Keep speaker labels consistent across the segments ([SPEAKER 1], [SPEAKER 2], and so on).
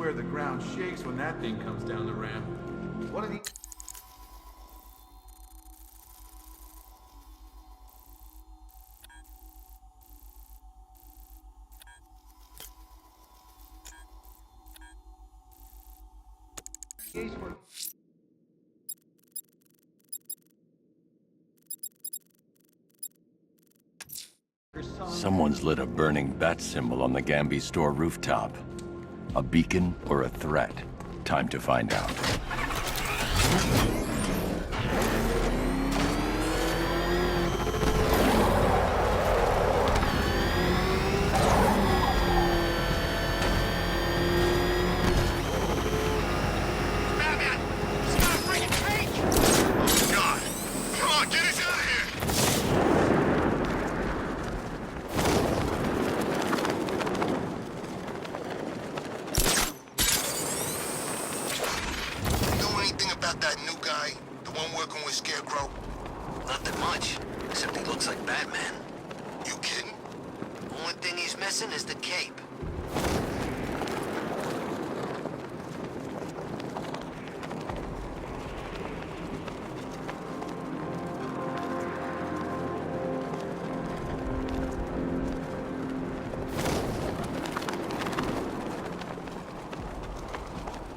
[SPEAKER 1] swear the ground shakes when that thing comes down the ramp. What are the...
[SPEAKER 2] Someone's lit a burning bat symbol on the Gambi store rooftop. A beacon or a threat? Time to find out.
[SPEAKER 3] Nothing much, except he looks like Batman.
[SPEAKER 4] You kidding?
[SPEAKER 3] Only thing he's missing is the cape.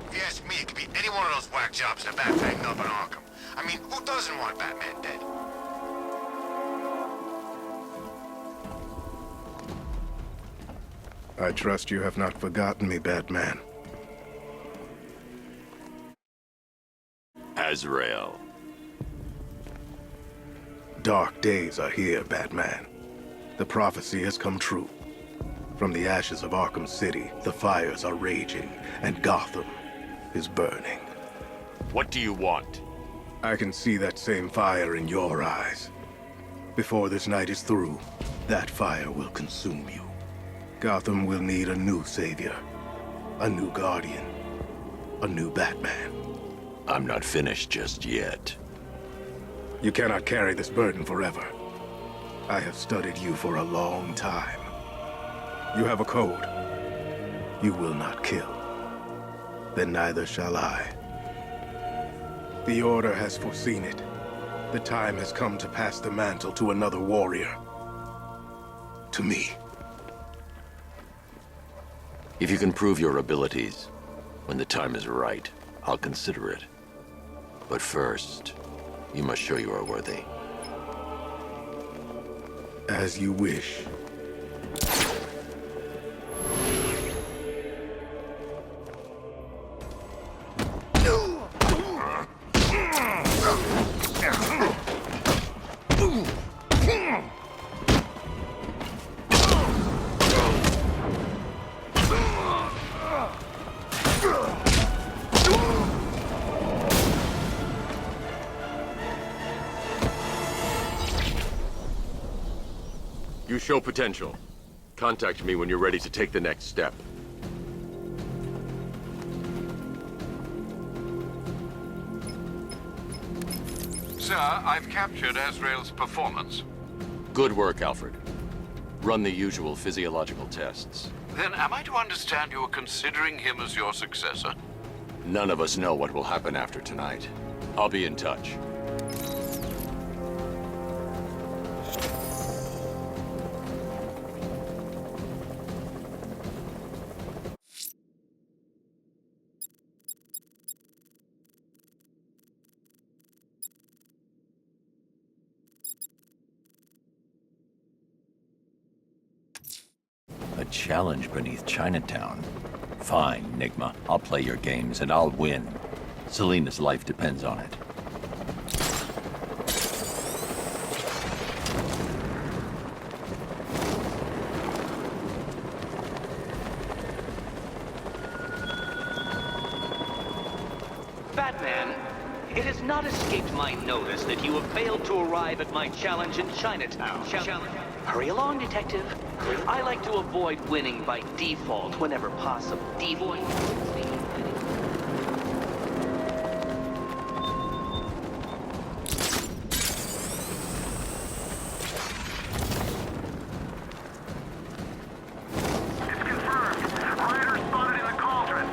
[SPEAKER 4] If you ask me, it could be any one of those whack jobs in a backpack up in Arkham. I mean, who doesn't want Batman dead?
[SPEAKER 5] I trust you have not forgotten me, Batman.
[SPEAKER 2] Azrael.
[SPEAKER 5] Dark days are here, Batman. The prophecy has come true. From the ashes of Arkham City, the fires are raging, and Gotham is burning.
[SPEAKER 2] What do you want?
[SPEAKER 5] I can see that same fire in your eyes. Before this night is through, that fire will consume you. Gotham will need a new savior, a new guardian, a new Batman.
[SPEAKER 2] I'm not finished just yet.
[SPEAKER 5] You cannot carry this burden forever. I have studied you for a long time. You have a code. You will not kill. Then neither shall I. The Order has foreseen it. The time has come to pass the mantle to another warrior. To me.
[SPEAKER 2] If you can prove your abilities, when the time is right, I'll consider it. But first, you must show you are worthy.
[SPEAKER 5] As you wish.
[SPEAKER 2] You show potential. Contact me when you're ready to take the next step.
[SPEAKER 6] Sir, I've captured Azrael's performance.
[SPEAKER 2] Good work, Alfred. Run the usual physiological tests.
[SPEAKER 6] Then am I to understand you are considering him as your successor?
[SPEAKER 2] None of us know what will happen after tonight. I'll be in touch. A challenge beneath Chinatown. Fine, Nigma. I'll play your games and I'll win. Selena's life depends on it.
[SPEAKER 7] Batman, it has not escaped my notice that you have failed to arrive at my challenge in Chinatown. Hurry along, Detective. I like to avoid winning by default whenever possible. Default.
[SPEAKER 4] It's confirmed. Rider spotted in the cauldron.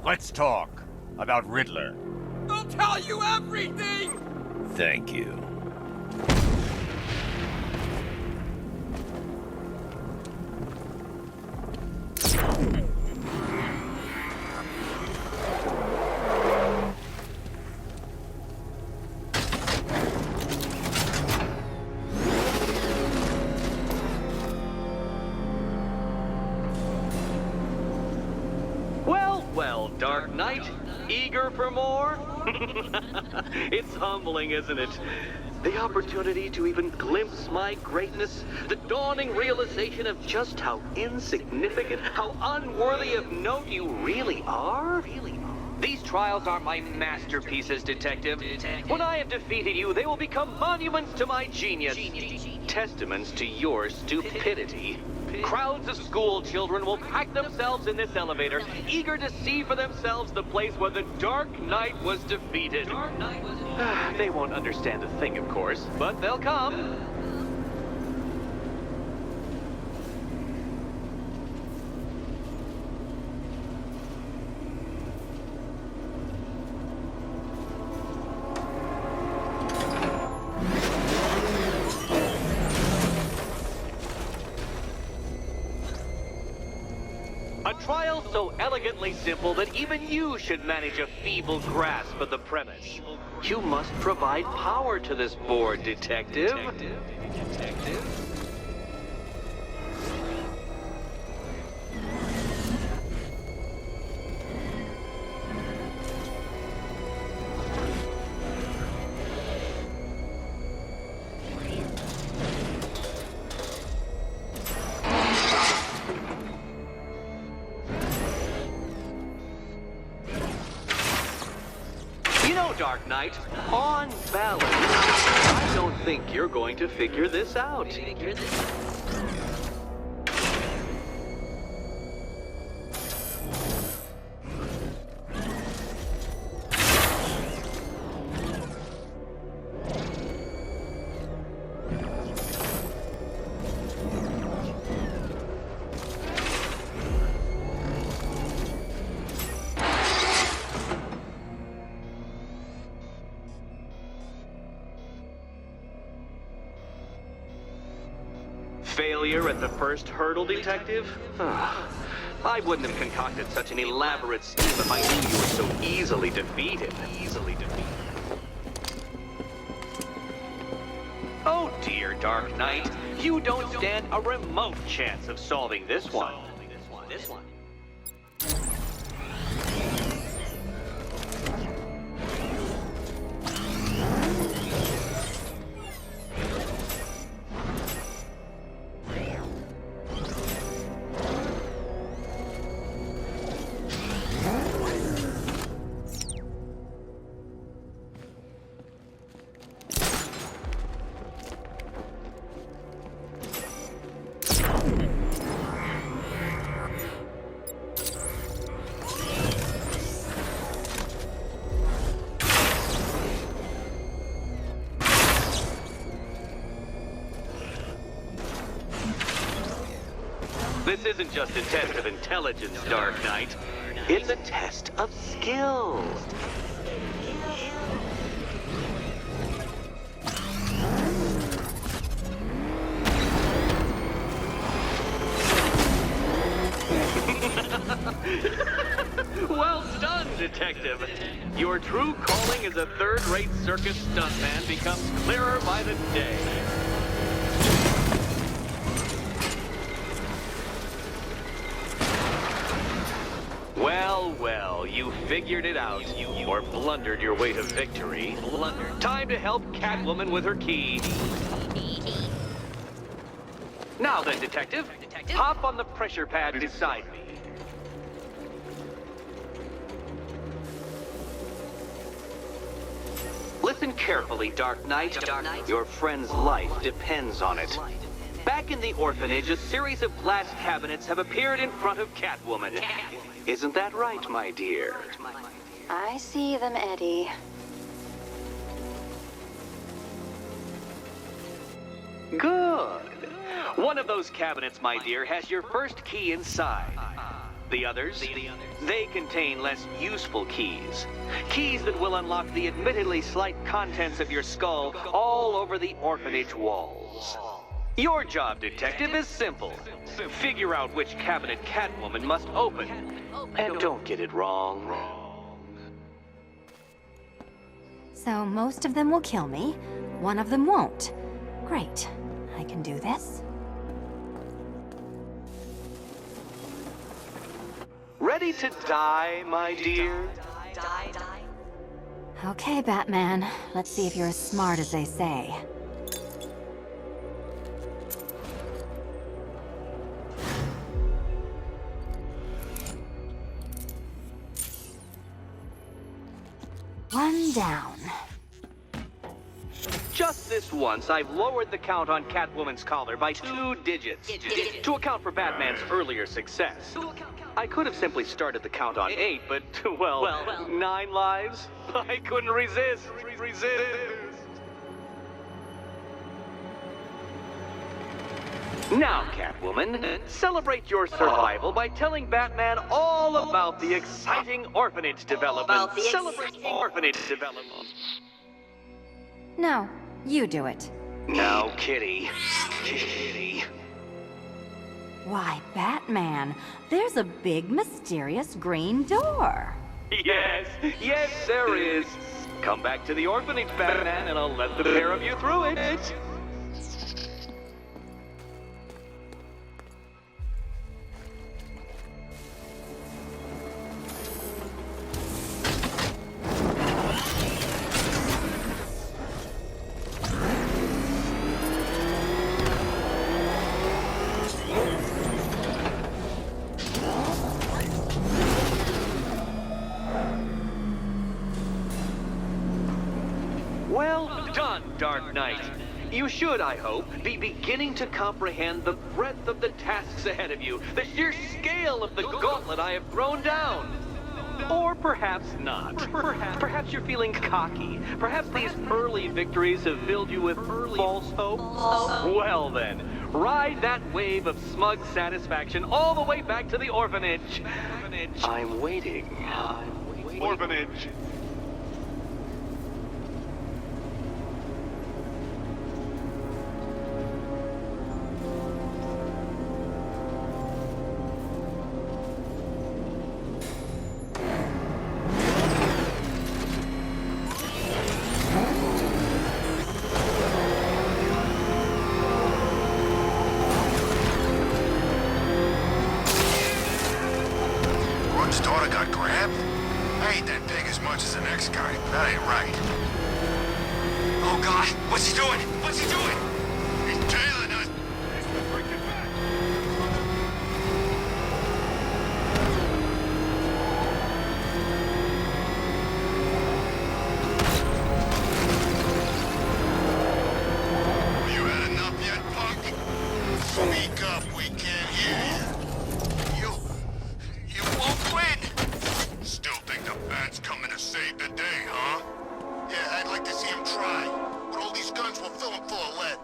[SPEAKER 8] Let's talk about Riddler.
[SPEAKER 1] I'll tell you everything!
[SPEAKER 8] Thank you.
[SPEAKER 7] Well, Dark Knight, eager for more? It's humbling, isn't it? The opportunity to even glimpse my greatness, the dawning realization of just how insignificant, how unworthy of note you really are. These trials are my masterpieces, Detective. When I have defeated you, they will become monuments to my genius, testaments to your stupidity. Crowds of school children will pack themselves in this elevator, eager to see for themselves the place where the Dark Knight was defeated. They won't understand a thing, of course, but they'll come. A trial so elegantly simple that even you should manage a feeble grasp of the premise. You must provide power to this board, Detective. Dark Knight, on balance, I don't think you're going to figure this out. Failure at the first hurdle, Detective? I wouldn't have concocted such an elaborate scheme if I knew you were so easily defeated. Oh dear, Dark Knight. You don't stand a remote chance of solving this one. This isn't just a test of intelligence, Dark Knight. It's a test of skill. Well done, Detective. Your true calling as a third-rate circus stuntman becomes clearer by the day. Well, you figured it out. Or blundered your way to victory. Time to help Catwoman with her key. Now then, Detective, hop on the pressure pad beside me. Listen carefully, Dark Knight. Your friend's life depends on it. Back in the orphanage, a series of glass cabinets have appeared in front of Catwoman. Isn't that right, my dear?
[SPEAKER 9] I see them, Eddie.
[SPEAKER 7] Good. One of those cabinets, my dear, has your first key inside. The others? They contain less useful keys. Keys that will unlock the admittedly slight contents of your skull all over the orphanage walls. Your job, Detective, is simple. Figure out which cabinet Catwoman must open. And don't get it wrong.
[SPEAKER 9] So most of them will kill me. One of them won't. Great. I can do this.
[SPEAKER 7] Ready to die, my dear?
[SPEAKER 9] Okay, Batman. Let's see if you're as smart as they say. One down.
[SPEAKER 7] Just this once, I've lowered the count on Catwoman's collar by 2 digits to account for Batman's earlier success. I could have simply started the count on 8, but, well, 9 lives? I couldn't resist. Now, Catwoman, celebrate your survival by telling Batman all about the exciting orphanage development. Celebrate orphanage development.
[SPEAKER 9] No, you do it.
[SPEAKER 7] Now, Kitty. Kitty.
[SPEAKER 9] Why, Batman, there's a big mysterious green door.
[SPEAKER 7] Yes, there is. Come back to the orphanage, Batman, and I'll let the pair of you through it. Well done, Dark Knight. You should, I hope, be beginning to comprehend the breadth of the tasks ahead of you, the sheer scale of the gauntlet I have thrown down. Or perhaps not. Perhaps you're feeling cocky. Perhaps these early victories have filled you with false hope. Well then, ride that wave of smug satisfaction all the way back to the orphanage. I'm waiting. Orphanage.
[SPEAKER 4] Brooks' daughter got grabbed? I ain't that big as much as the next guy, but that ain't right. Oh God, what's he doing? What's he doing? He's tailing us. You had enough yet, punk? Speak up, we can't hear you. You won't win! Still think the bat's coming to save the day, huh? Yeah, I'd like to see him try. With all these guns, we'll fill him full of lead.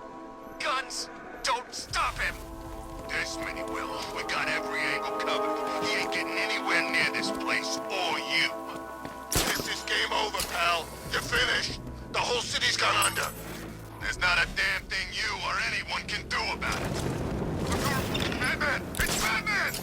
[SPEAKER 4] Guns? Don't stop him! This many will. We got every angle covered. He ain't getting anywhere near this place, or you. This is game over, pal. You're finished. The whole city's gone under. There's not a damn thing you or anyone can do about it. Batman! It's Batman!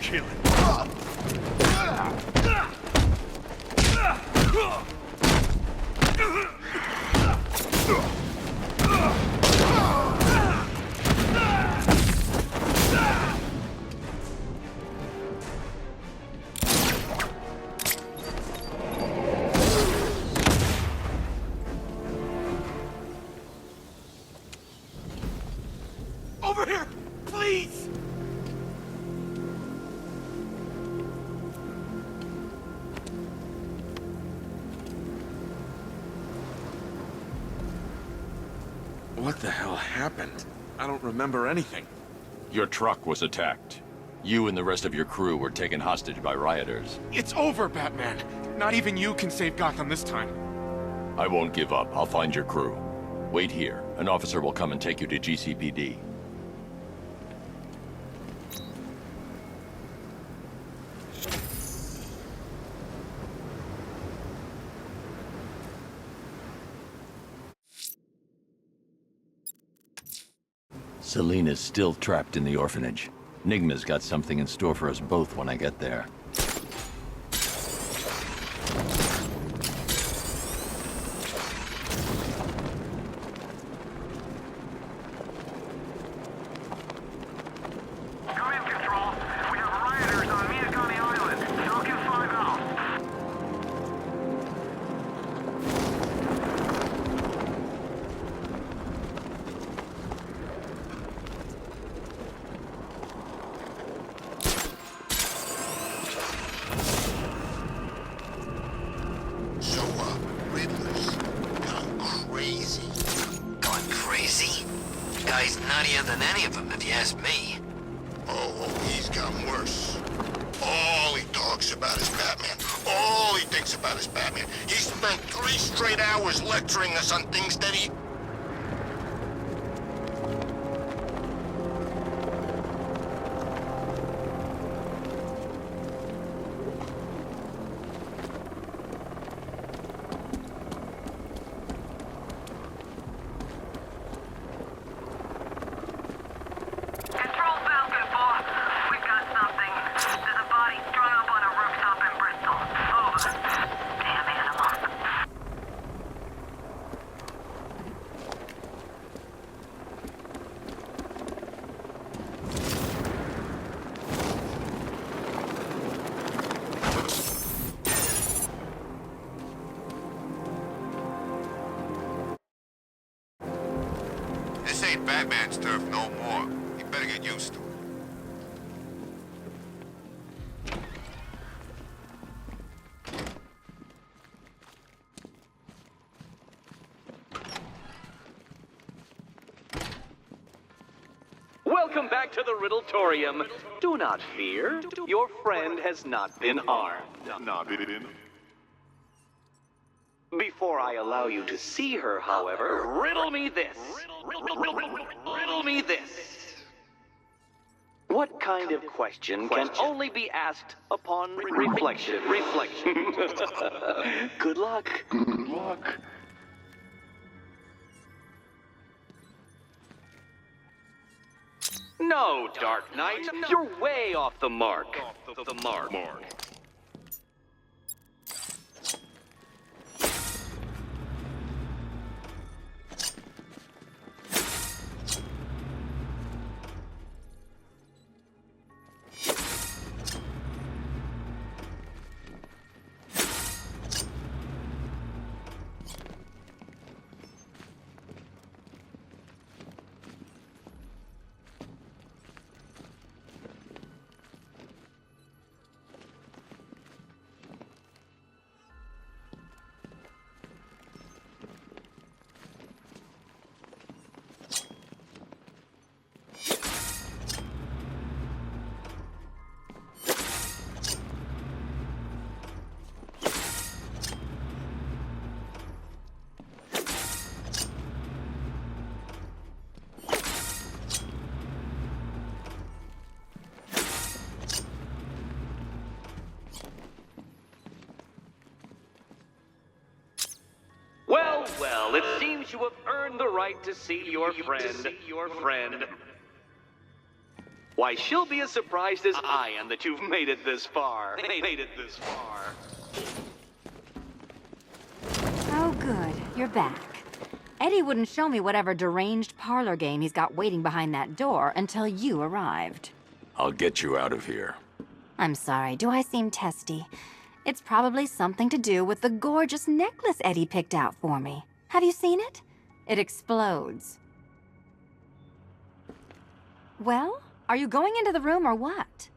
[SPEAKER 5] Kill him. Over here, please!
[SPEAKER 2] What the hell
[SPEAKER 1] happened? I don't remember anything.
[SPEAKER 2] Your truck was attacked. You and the rest of your crew were taken hostage by rioters.
[SPEAKER 1] It's over, Batman. Not even you can save Gotham this time.
[SPEAKER 2] I won't give up. I'll find your crew. Wait here. An officer will come and take you to GCPD. Selena's still trapped in the orphanage. Nigma's got something in store for us both when I get there.
[SPEAKER 4] Come in, Control. We have rioters on Minakami Island. Falcon 5 out.
[SPEAKER 3] So, Riddler's gone crazy. Gone crazy? Guy's nuttier than any of them, if you ask me.
[SPEAKER 4] Oh, he's gotten worse. All he talks about is Batman. All he thinks about is Batman. He spent 3 straight hours lecturing us on things that he...
[SPEAKER 10] Control Falcon 4. We've got something. There's a body strung up on a rooftop in Bristol. Over. Damn animal.
[SPEAKER 4] This ain't Batman's turf no more. You better get used to it.
[SPEAKER 7] Welcome back to the Riddletorium. Do not fear. Your friend has not been harmed. Before I allow you to see her, however, riddle me this. Riddle me this. What kind of question can only be asked upon reflection? Good luck. No, Dark Knight. You're way off the mark. The mark. Well, it seems you have earned the right to see your friend. Why, she'll be as surprised as I am that you've made it this far.
[SPEAKER 9] Oh, good. You're back. Eddie wouldn't show me whatever deranged parlor game he's got waiting behind that door until you arrived.
[SPEAKER 2] I'll get you out of here.
[SPEAKER 9] I'm sorry, do I seem testy? It's probably something to do with the gorgeous necklace Eddie picked out for me. Have you seen it? It explodes. Well, are you going into the room or what?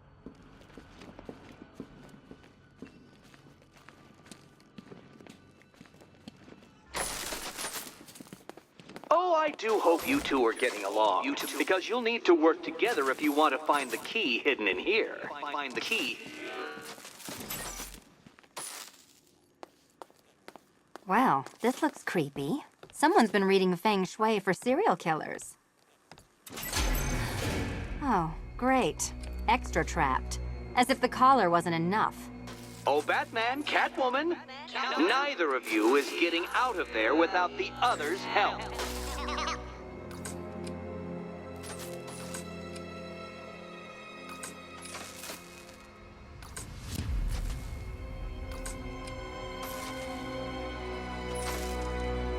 [SPEAKER 7] Oh, I do hope you two are getting along, because you'll need to work together if you want to find the key hidden in here. Find the key.
[SPEAKER 9] Well, this looks creepy. Someone's been reading feng shui for serial killers. Oh, great. Extra trapped. As if the collar wasn't enough.
[SPEAKER 7] Oh, Batman, Catwoman, neither of you is getting out of there without the other's help.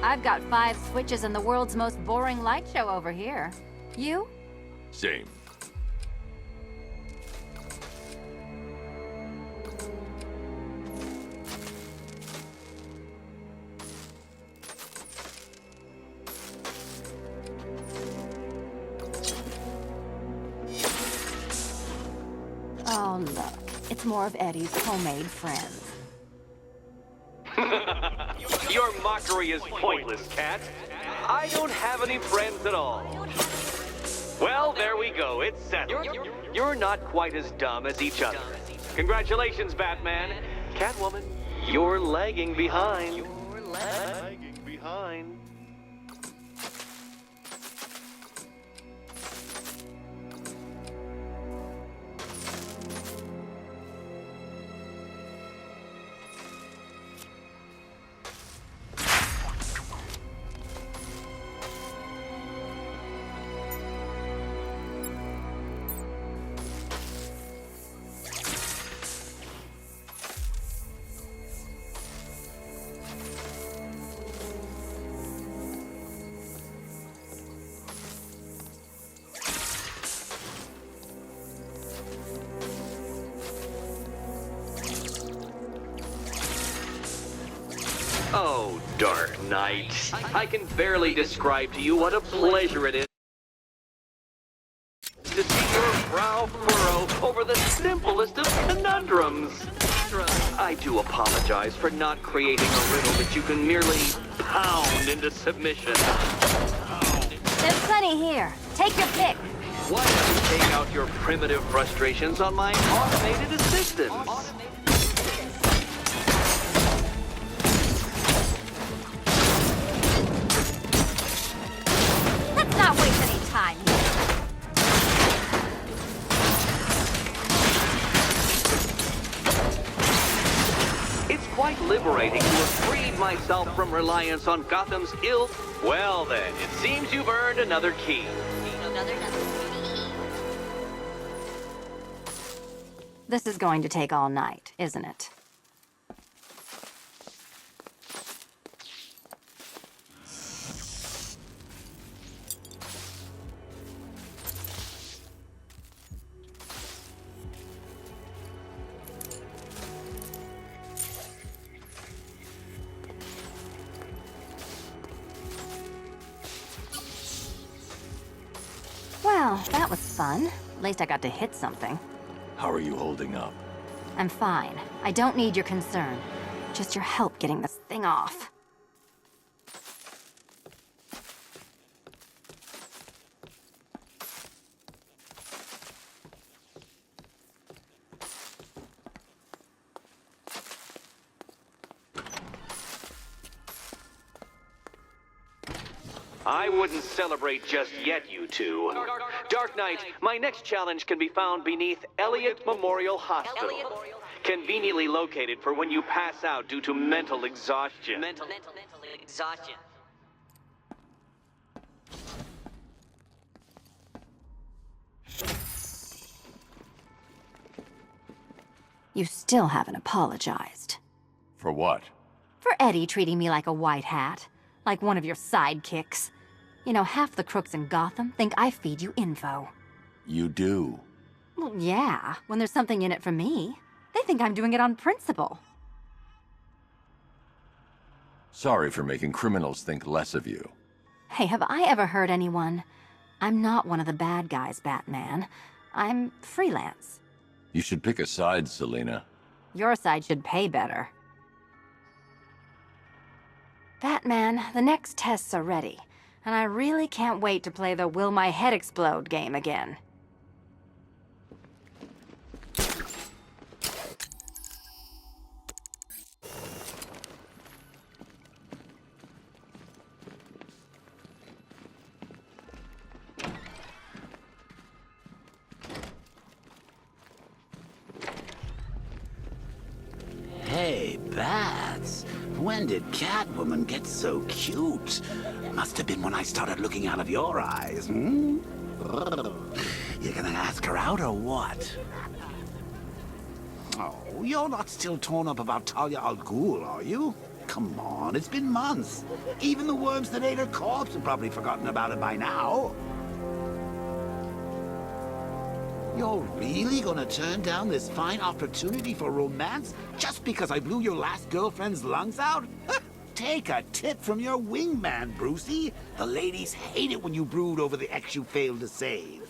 [SPEAKER 9] I've got 5 switches and the world's most boring light show over here. You?
[SPEAKER 2] Same.
[SPEAKER 9] Oh, look. It's more of Eddie's homemade friends.
[SPEAKER 7] Your mockery is pointless, Cat. I don't have any friends at all. Well, there we go. It's settled. You're not quite as dumb as each other. Congratulations, Batman. Catwoman, you're lagging behind. You're lagging behind. Oh, Dark Knight. I can barely describe to you what a pleasure it is to see your brow furrow over the simplest of conundrums. I do apologize for not creating a riddle that you can merely pound into submission.
[SPEAKER 9] There's plenty here. Take your pick.
[SPEAKER 7] Why don't you take out your primitive frustrations on my automated assistants?
[SPEAKER 9] Let's not waste any time here.
[SPEAKER 7] It's quite liberating to have freed myself from reliance on Gotham's ill. Well then, it seems you've earned another key.
[SPEAKER 9] This is going to take all night, isn't it? Well, that was fun. At least I got to hit something.
[SPEAKER 2] How are you holding up?
[SPEAKER 9] I'm fine. I don't need your concern. Just your help getting this thing off.
[SPEAKER 7] I wouldn't celebrate just yet, you two. Dark Knight, my next challenge can be found beneath Elliott Memorial Hospital. Conveniently located for when you pass out due to mental exhaustion.
[SPEAKER 11] Mental exhaustion.
[SPEAKER 9] You still haven't apologized.
[SPEAKER 2] For what?
[SPEAKER 9] For Eddie treating me like a white hat. Like one of your sidekicks. You know, half the crooks in Gotham think I feed you info.
[SPEAKER 2] You do.
[SPEAKER 9] Well, yeah, when there's something in it for me. They think I'm doing it on principle.
[SPEAKER 2] Sorry for making criminals think less of you.
[SPEAKER 9] Hey, have I ever hurt anyone? I'm not one of the bad guys, Batman. I'm freelance.
[SPEAKER 2] You should pick a side, Selina.
[SPEAKER 9] Your side should pay better. Batman, the next tests are ready. And I really can't wait to play the Will My Head Explode game again.
[SPEAKER 12] Hey, Bats. When did Catwoman get so cute? Must have been when I started looking out of your eyes, hmm? You gonna ask her out or what? Oh, you're not still torn up about Talia al Ghul, are you? Come on, it's been months. Even the worms that ate her corpse have probably forgotten about it by now. You're really gonna turn down this fine opportunity for romance just because I blew your last girlfriend's lungs out? Take a tip from your wingman, Brucey. The ladies hate it when you brood over the ex you failed to save.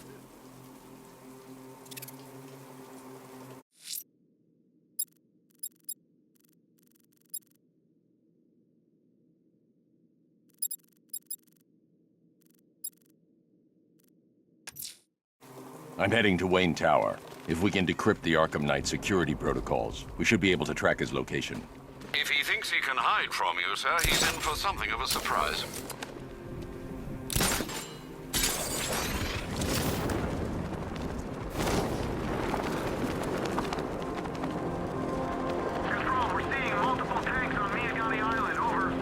[SPEAKER 2] I'm heading to Wayne Tower. If we can decrypt the Arkham Knight security protocols, we should be able to track his location.
[SPEAKER 6] If he thinks he can hide from you, sir, he's in for something of a surprise.
[SPEAKER 10] Control, we're seeing multiple tanks on Miyagami Island. Over.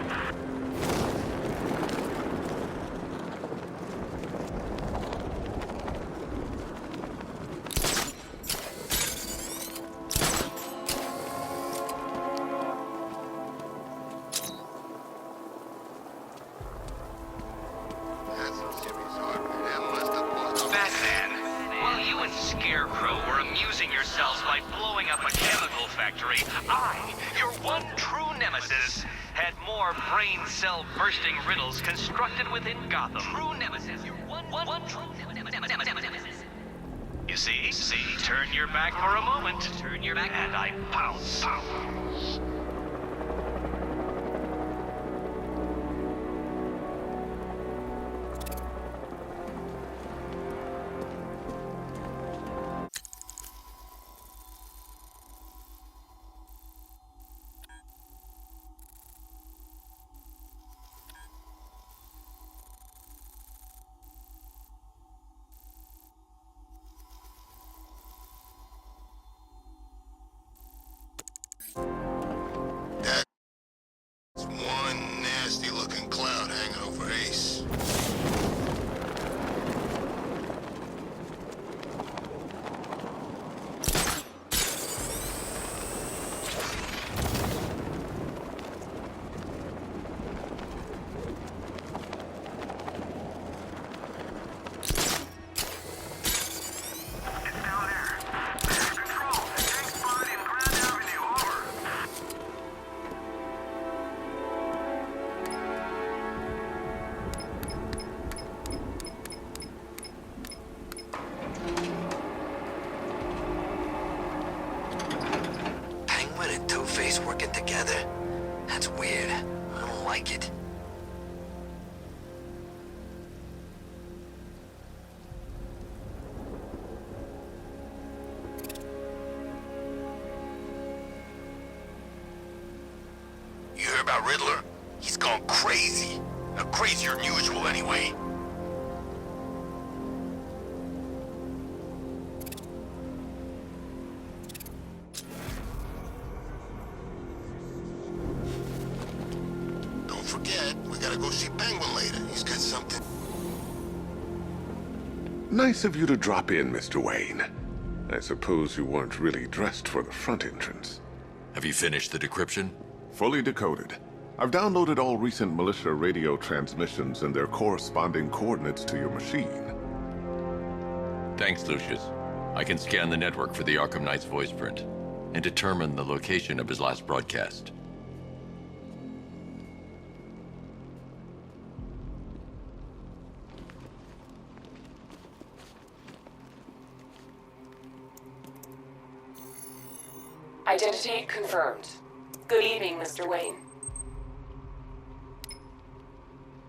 [SPEAKER 7] Batman, while you and Scarecrow were amusing yourselves by blowing up a chemical factory, I, your one true nemesis, had more brain cell bursting riddles constructed within Gotham. True nemesis, your one true nemesis. You see? Turn your back for a moment. Turn your back, and I pounce.
[SPEAKER 4] That's one nasty-looking cloud hanging over Ace.
[SPEAKER 10] It's down there. Control, tank spotted in Grand Avenue. Over.
[SPEAKER 3] Penguin and Two-Face working together? That's weird. I don't like it.
[SPEAKER 4] You hear about Riddler? He's gone crazy. Now, crazier than usual, anyway. Don't forget, we gotta go see Penguin later. He's got something.
[SPEAKER 13] Nice of you to drop in, Mr. Wayne. I suppose you weren't really dressed for the front entrance.
[SPEAKER 2] Have you finished the decryption?
[SPEAKER 13] Fully decoded. I've downloaded all recent militia radio transmissions and their corresponding coordinates to your machine.
[SPEAKER 2] Thanks, Lucius. I can scan the network for the Arkham Knight's voice print and determine the location of his last broadcast.
[SPEAKER 14] Identity confirmed. Good evening, Mr. Wayne.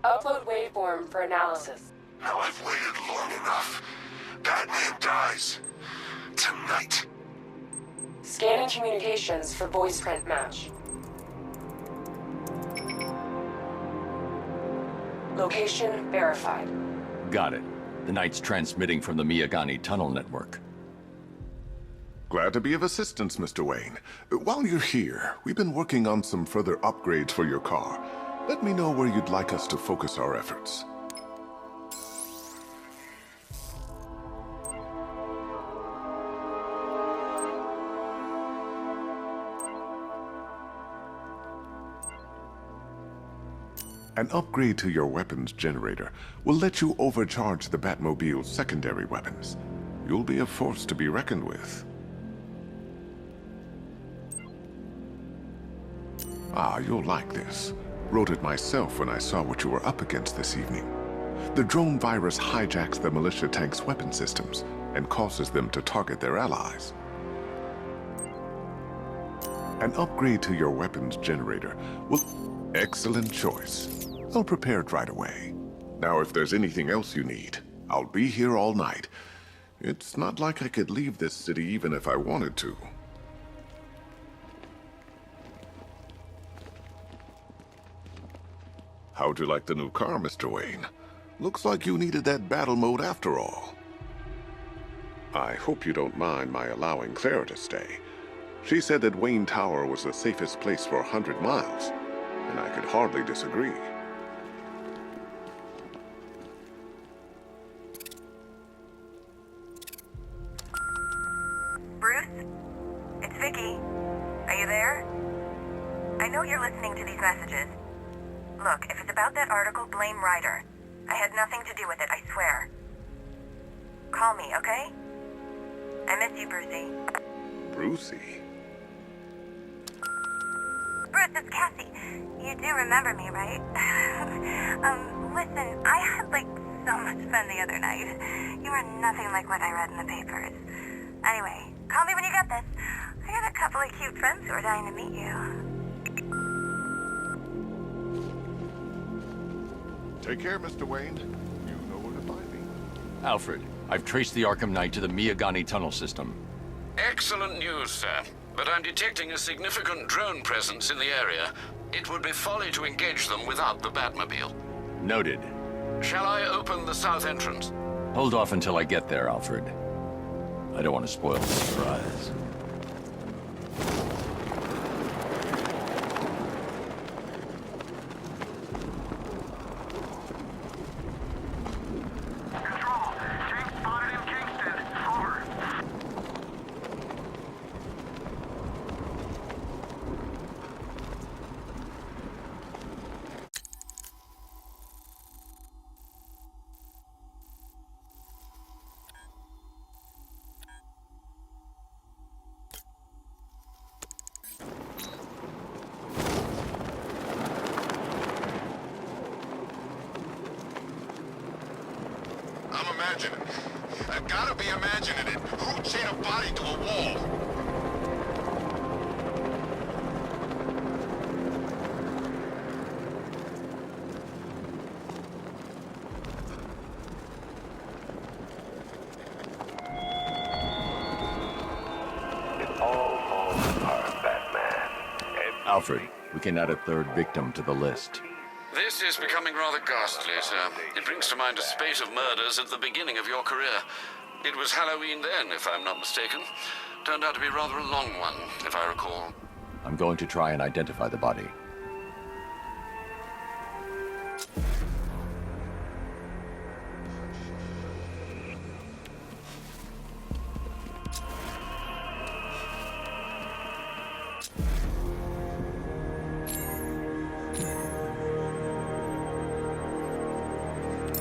[SPEAKER 14] Upload wave form for analysis.
[SPEAKER 4] Now I've waited long enough. Batman dies. Tonight.
[SPEAKER 14] Scanning communications for voice print match. Location verified.
[SPEAKER 2] Got it. The Knight's transmitting from the Miyagani tunnel network.
[SPEAKER 13] Glad to be of assistance, Mr. Wayne. While you're here, we've been working on some further upgrades for your car. Let me know where you'd like us to focus our efforts. An upgrade to your weapons generator will let you overcharge the Batmobile's secondary weapons. You'll be a force to be reckoned with. Ah, you'll like this. Wrote it myself when I saw what you were up against this evening. The drone virus hijacks the militia tank's weapon systems and causes them to target their allies. An upgrade to your weapons generator will... Excellent choice. I'll prepare it right away. Now, if there's anything else you need, I'll be here all night. It's not like I could leave this city even if I wanted to. How'd you like the new car, Mr. Wayne? Looks like you needed that battle mode after all. I hope you don't mind my allowing Clara to stay. She said that Wayne Tower was the safest place for 100 miles, and I could hardly disagree.
[SPEAKER 10] Bruce? It's Vicky. Are you there? I know you're listening to these messages. Look, if it's about that article, blame Ryder. I had nothing to do with it, I swear. Call me, okay? I miss you, Brucey.
[SPEAKER 13] Brucey?
[SPEAKER 10] Bruce, it's Cassie. You do remember me, right? Listen, I had, so much fun the other night. You are nothing like what I read in the papers. Anyway, call me when you get this. I got a couple of cute friends who are dying to meet you.
[SPEAKER 13] Take care, Mr. Wayne. You know where to find me.
[SPEAKER 2] Alfred, I've traced the Arkham Knight to the Miyagani tunnel system.
[SPEAKER 6] Excellent news, sir. But I'm detecting a significant drone presence in the area. It would be folly to engage them without the Batmobile.
[SPEAKER 2] Noted.
[SPEAKER 6] Shall I open the south entrance?
[SPEAKER 2] Hold off until I get there, Alfred. I don't want to spoil the surprise.
[SPEAKER 4] I'm imagining. I've gotta be imagining it. Who'd chain a body to a wall?
[SPEAKER 15] It all falls apart, Batman.
[SPEAKER 2] Alfred, we can add a third victim to the list.
[SPEAKER 6] This is becoming rather ghastly, sir. It brings to mind a spate of murders at the beginning of your career. It was Halloween then, if I'm not mistaken. Turned out to be rather a long one, if I recall.
[SPEAKER 2] I'm going to try and identify the body.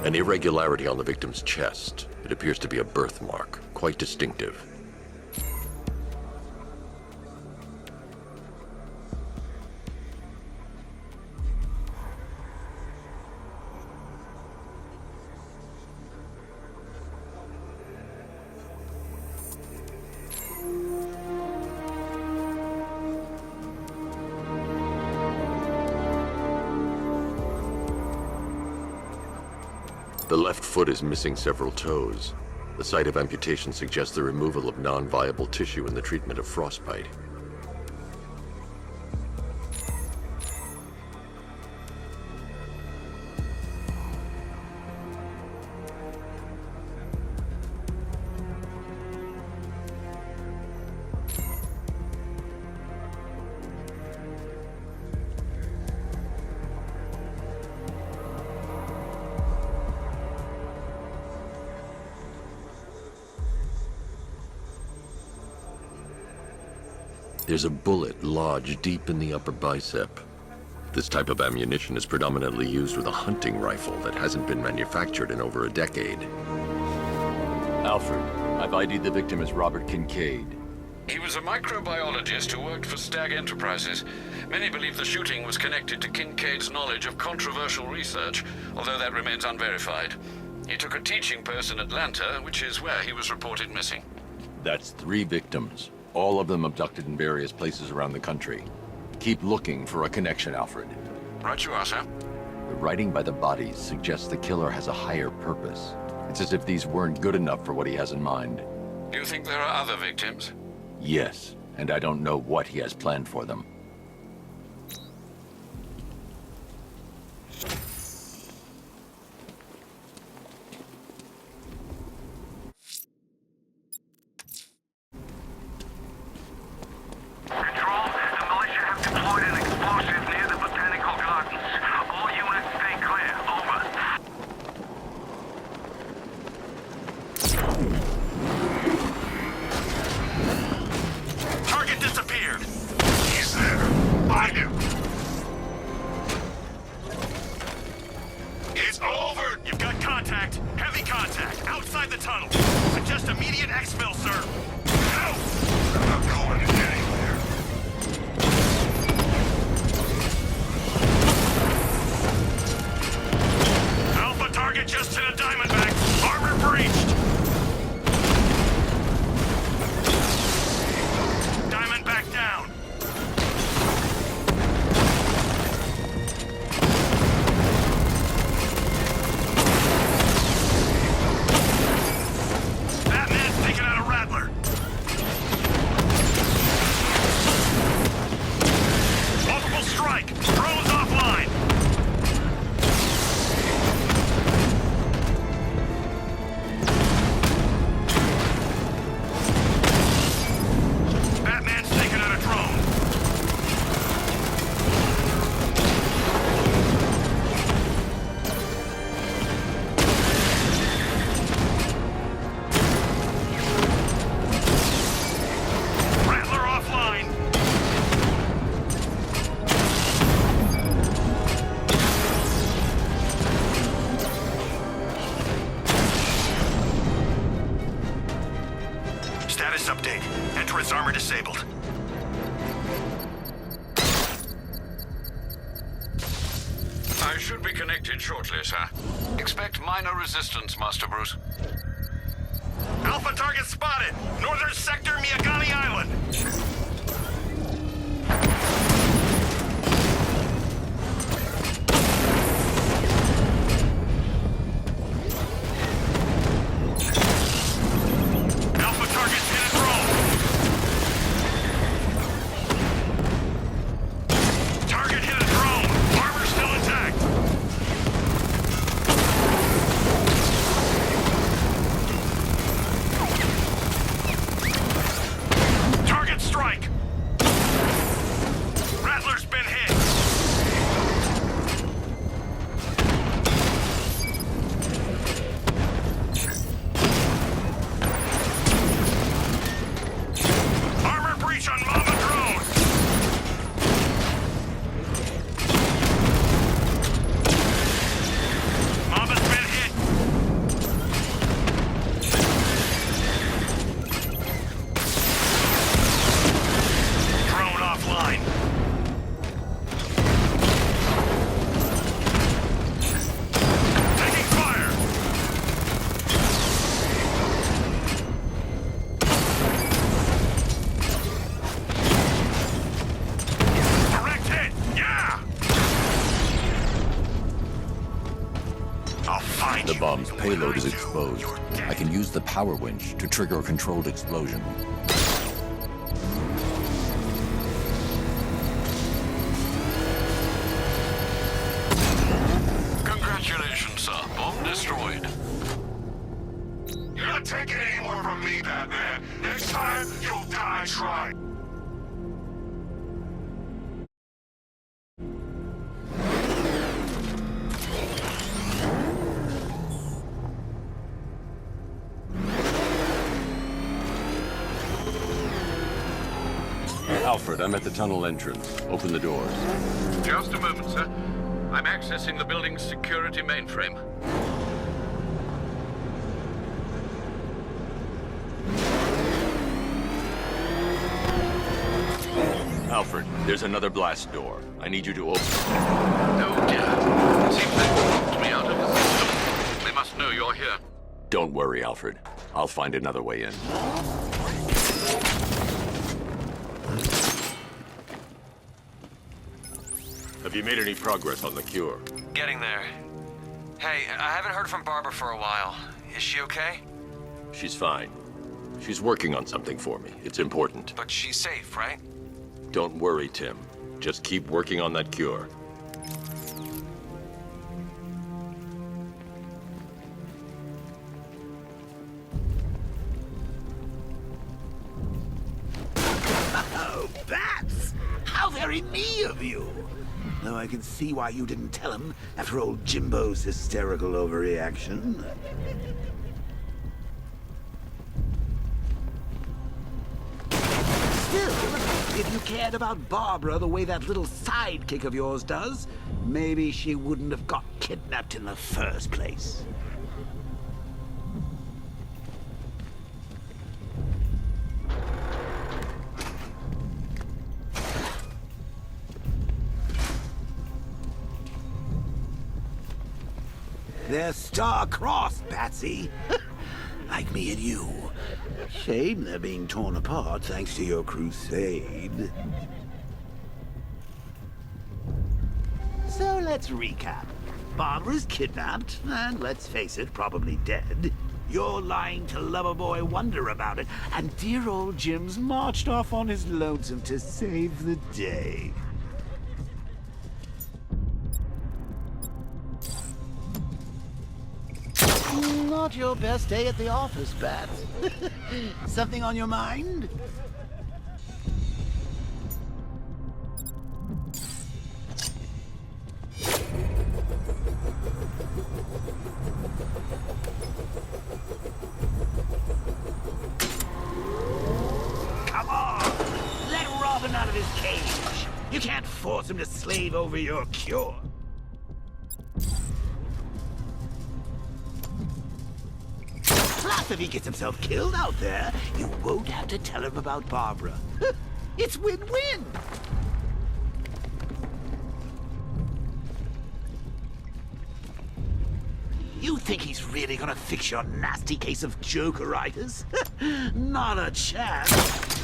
[SPEAKER 2] An irregularity on the victim's chest. It appears to be a birthmark, quite distinctive. The left foot is missing several toes. The site of amputation suggests the removal of non-viable tissue in the treatment of frostbite. There's a bullet lodged deep in the upper bicep. This type of ammunition is predominantly used with a hunting rifle that hasn't been manufactured in over a decade. Alfred, I've ID'd the victim as Robert Kincaid.
[SPEAKER 6] He was a microbiologist who worked for Stag Enterprises. Many believe the shooting was connected to Kincaid's knowledge of controversial research, although that remains unverified. He took a teaching post in Atlanta, which is where he was reported missing.
[SPEAKER 2] That's 3 victims, all of them abducted in various places around the country. Keep looking for a connection, Alfred.
[SPEAKER 6] Right you are, sir.
[SPEAKER 2] The writing by the bodies suggests the killer has a higher purpose. It's as if these weren't good enough for what he has in mind.
[SPEAKER 6] Do you think there are other victims?
[SPEAKER 2] Yes, and I don't know what he has planned for them.
[SPEAKER 6] Shortly, sir. Expect minor resistance, Master Bruce.
[SPEAKER 4] Alpha target spotted! Northern sector, Miyagani Island! Alpha target's hit a drone! Target hit a drone! Armor still intact! Target
[SPEAKER 16] payload is exposed, I can use the power winch to trigger a controlled explosion.
[SPEAKER 6] Congratulations, sir. Bomb destroyed.
[SPEAKER 4] You're not taking any more from me, Batman. Next time, you'll die trying.
[SPEAKER 2] Alfred, I'm at the tunnel entrance. Open the doors.
[SPEAKER 6] Just a moment, sir. I'm accessing the building's security mainframe.
[SPEAKER 2] Alfred, there's another blast door. I need you to open it.
[SPEAKER 6] Oh, dear. It seems they've locked me out of the system. They must know you're here.
[SPEAKER 2] Don't worry, Alfred. I'll find another way in. Have you made any progress on the cure?
[SPEAKER 17] Getting there. Hey, I haven't heard from Barbara for a while. Is she okay?
[SPEAKER 2] She's fine. She's working on something for me. It's important.
[SPEAKER 17] But she's safe, right?
[SPEAKER 2] Don't worry, Tim. Just keep working on that cure.
[SPEAKER 12] Oh, Bats! How very me of you! Though I can see why you didn't tell him after old Jimbo's hysterical overreaction. Still, if you cared about Barbara the way that little sidekick of yours does, maybe she wouldn't have got kidnapped in the first place. They're star-crossed, Patsy. Like me and you. Shame they're being torn apart thanks to your crusade. So let's recap. Barbara's kidnapped, and let's face it, probably dead. You're lying to Loverboy Wonder about it, and dear old Jim's marched off on his lonesome to save the day. Not your best day at the office, Bats. Something on your mind? Come on! Let Robin out of his cage! You can't force him to slave over your cure. Plus, if he gets himself killed out there, you won't have to tell him about Barbara. It's win-win! You think he's really gonna fix your nasty case of Jokeritis? Not a chance.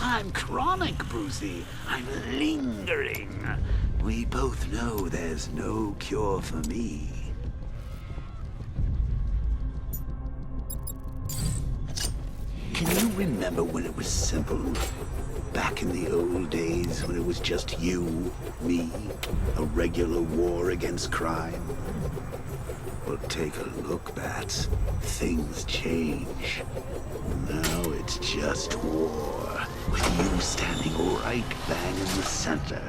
[SPEAKER 12] I'm chronic, Brucey. I'm lingering. We both know there's no cure for me. Can you remember when it was simple? Back in the old days when it was just you, me, a regular war against crime? Well, take a look, Bats. Things change. Now it's just war, with you standing right bang in the center.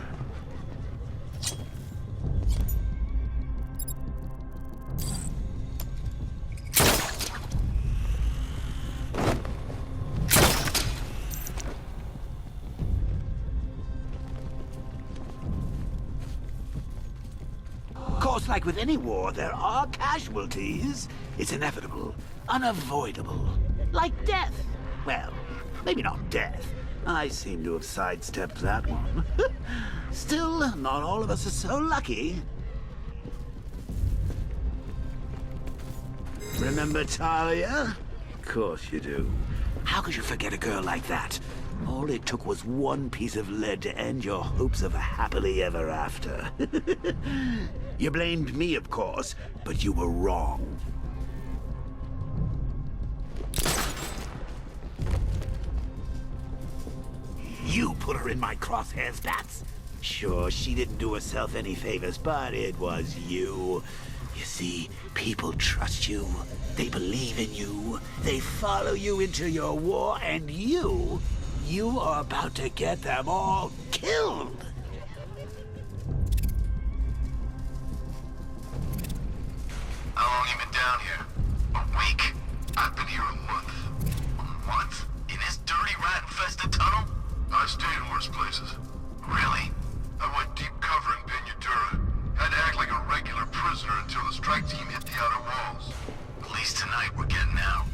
[SPEAKER 12] Of course, like with any war, there are casualties. It's inevitable, unavoidable. Like death. Well, maybe not death. I seem to have sidestepped that one. Still, not all of us are so lucky. Remember Talia? Of course you do. How could you forget a girl like that? All it took was one piece of lead to end your hopes of a happily ever after. You blamed me, of course, but you were wrong. put her in my crosshairs, Bats. Sure, she didn't do herself any favors, but it was you. You see, people trust you. They believe in you. They follow you into your war, and you are about to get them all killed.
[SPEAKER 4] How long you been down here? A week? I've been here a month. A month? In this dirty, rat-infested tunnel? I stayed in worse places. Really? I went deep cover in Pinadura. Had to act like a regular prisoner until the strike team hit the outer walls.
[SPEAKER 3] At least tonight we're getting out.